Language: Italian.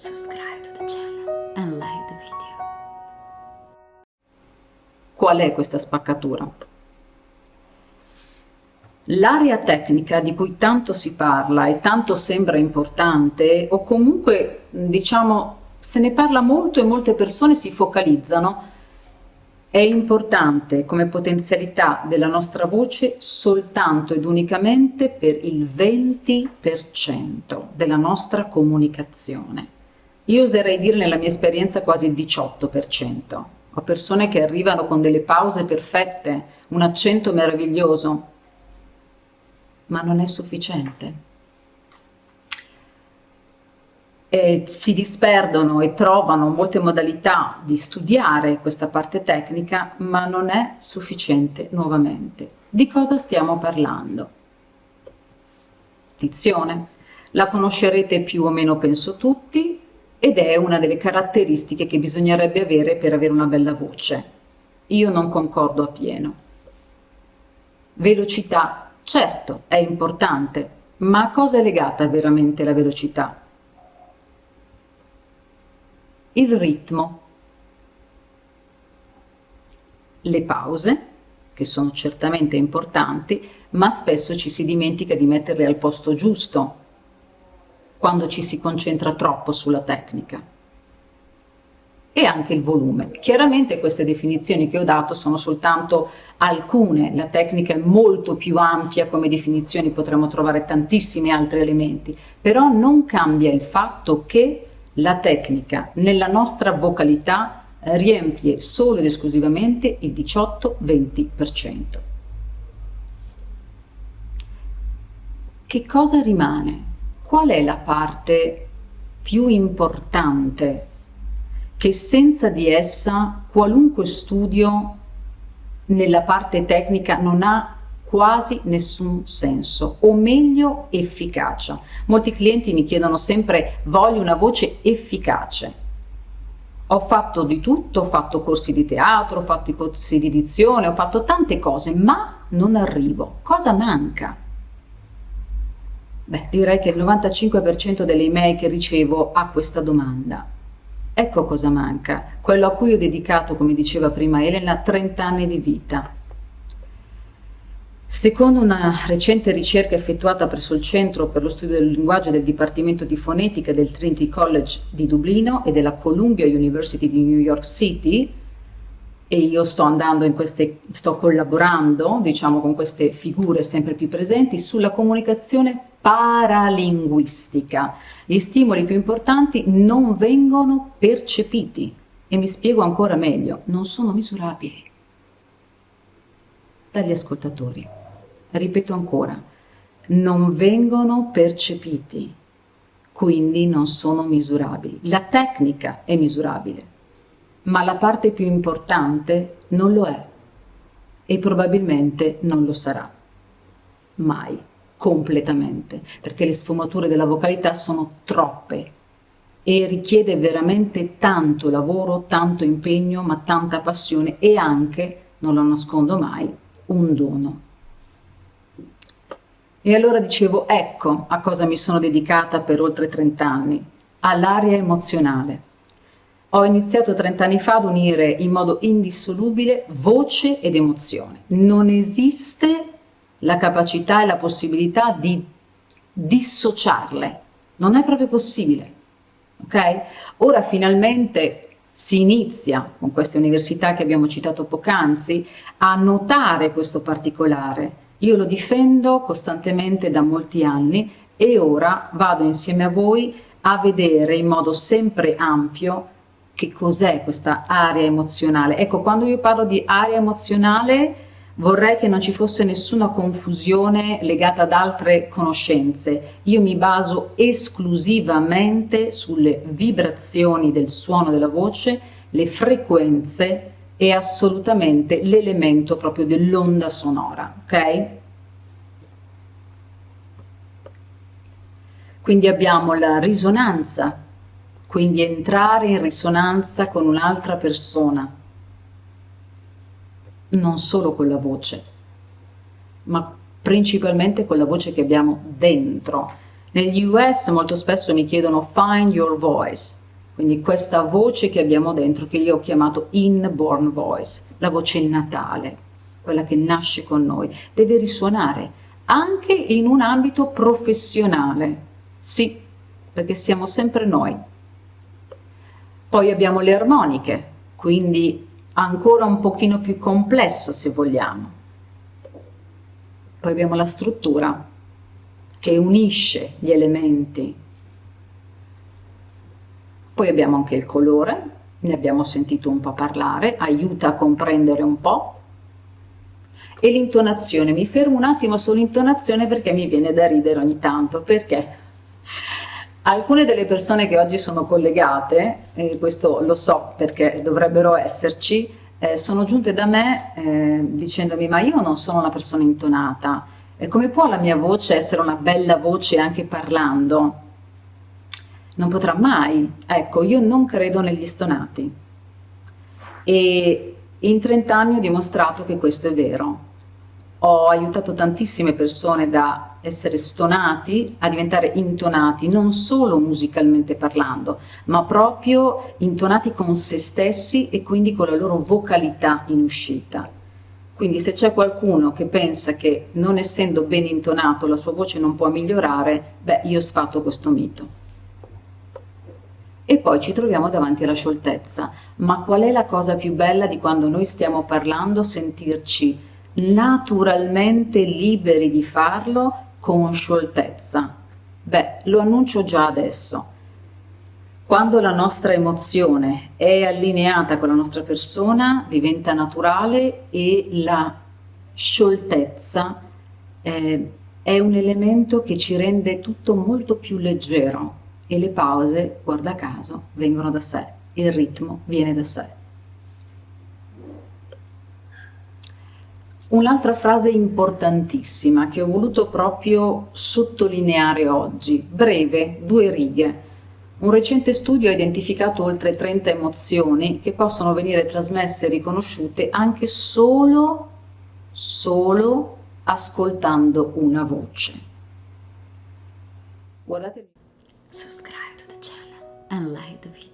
Subscribe to the channel and like the video. Qual è questa spaccatura? L'area tecnica di cui tanto si parla e tanto sembra importante, o comunque diciamo se ne parla molto e molte persone si focalizzano, è importante come potenzialità della nostra voce soltanto ed unicamente per il 20% della nostra comunicazione. Io oserei dire nella mia esperienza quasi il 18%. Ho persone che arrivano con delle pause perfette, un accento meraviglioso, ma non è sufficiente. E si disperdono e trovano molte modalità di studiare questa parte tecnica, ma non è sufficiente nuovamente. Di cosa stiamo parlando? Dizione. La conoscerete più o meno penso tutti ed è una delle caratteristiche che bisognerebbe avere per avere una bella voce. Io non concordo appieno. Velocità, certo, è importante, ma a cosa è legata veramente la velocità? Il ritmo, le pause, che sono certamente importanti, ma spesso ci si dimentica di metterle al posto giusto, quando ci si concentra troppo sulla tecnica. E anche il volume. Chiaramente queste definizioni che ho dato sono soltanto alcune, la tecnica è molto più ampia come definizioni, potremmo trovare tantissimi altri elementi, però non cambia il fatto che la tecnica nella nostra vocalità riempie solo ed esclusivamente il 18-20%. Che cosa rimane? Qual è la parte più importante che senza di essa qualunque studio nella parte tecnica non ha quasi nessun senso, o meglio efficacia. Molti clienti mi chiedono sempre: voglio una voce efficace. Ho fatto di tutto, ho fatto corsi di teatro, ho fatto i corsi di dizione, ho fatto tante cose, ma non arrivo. Cosa manca? Beh, direi che il 95% delle email che ricevo ha questa domanda. Ecco cosa manca, quello a cui ho dedicato, come diceva prima Elena, 30 anni di vita. Secondo una recente ricerca effettuata presso il Centro per lo Studio del Linguaggio del Dipartimento di Fonetica del Trinity College di Dublino e della Columbia University di New York City, e io sto collaborando, diciamo, con queste figure sempre più presenti, sulla comunicazione paralinguistica. Gli stimoli più importanti non vengono percepiti, e mi spiego ancora meglio, non sono misurabili dagli ascoltatori. Ripeto ancora, non vengono percepiti, quindi non sono misurabili. La tecnica è misurabile, ma la parte più importante non lo è e probabilmente non lo sarà mai completamente, perché le sfumature della vocalità sono troppe e richiede veramente tanto lavoro, tanto impegno, ma tanta passione e anche, non lo nascondo mai, un dono. E allora dicevo, ecco a cosa mi sono dedicata per oltre 30 anni, all'area emozionale. Ho iniziato 30 anni fa ad unire in modo indissolubile voce ed emozione. Non esiste la capacità e la possibilità di dissociarle, non è proprio possibile, ok? Ora finalmente si inizia, con queste università che abbiamo citato poc'anzi, a notare questo particolare. Io lo difendo costantemente da molti anni e ora vado insieme a voi a vedere in modo sempre ampio che cos'è questa area emozionale. Ecco, quando io parlo di area emozionale vorrei che non ci fosse nessuna confusione legata ad altre conoscenze. Io mi baso esclusivamente sulle vibrazioni del suono della voce, le frequenze e assolutamente l'elemento proprio dell'onda sonora, ok? Quindi abbiamo la risonanza, quindi entrare in risonanza con un'altra persona, non solo con la voce, ma principalmente con la voce che abbiamo dentro. Negli US molto spesso mi chiedono find your voice, quindi questa voce che abbiamo dentro, che io ho chiamato inborn voice, la voce natale, quella che nasce con noi, deve risuonare anche in un ambito professionale, sì, perché siamo sempre noi. Poi abbiamo le armoniche, quindi ancora un pochino più complesso se vogliamo. Poi abbiamo la struttura che unisce gli elementi. Poi abbiamo anche il colore, ne abbiamo sentito un po' parlare, aiuta a comprendere un po'. E l'intonazione, mi fermo un attimo sull'intonazione perché mi viene da ridere ogni tanto, perché alcune delle persone che oggi sono collegate, e questo lo so perché dovrebbero esserci, sono giunte da me dicendomi: ma io non sono una persona intonata, come può la mia voce essere una bella voce anche parlando? Non potrà mai. Ecco, io non credo negli stonati e in 30 anni ho dimostrato che questo è vero. Ho aiutato tantissime persone da essere stonati a diventare intonati, non solo musicalmente parlando, ma proprio intonati con se stessi e quindi con la loro vocalità in uscita. Quindi se c'è qualcuno che pensa che non essendo ben intonato la sua voce non può migliorare, beh, io sfatto questo mito. E poi ci troviamo davanti alla scioltezza. Ma qual è la cosa più bella di quando noi stiamo parlando? Sentirci naturalmente liberi di farlo con scioltezza. Beh, lo annuncio già adesso. Quando la nostra emozione è allineata con la nostra persona, diventa naturale e la scioltezza è un elemento che ci rende tutto molto più leggero e le pause, guarda caso, vengono da sé, il ritmo viene da sé. Un'altra frase importantissima che ho voluto proprio sottolineare oggi, breve, 2 righe. Un recente studio ha identificato oltre 30 emozioni che possono venire trasmesse e riconosciute anche solo ascoltando una voce. Guardate. Subscribe to the channel and like the video.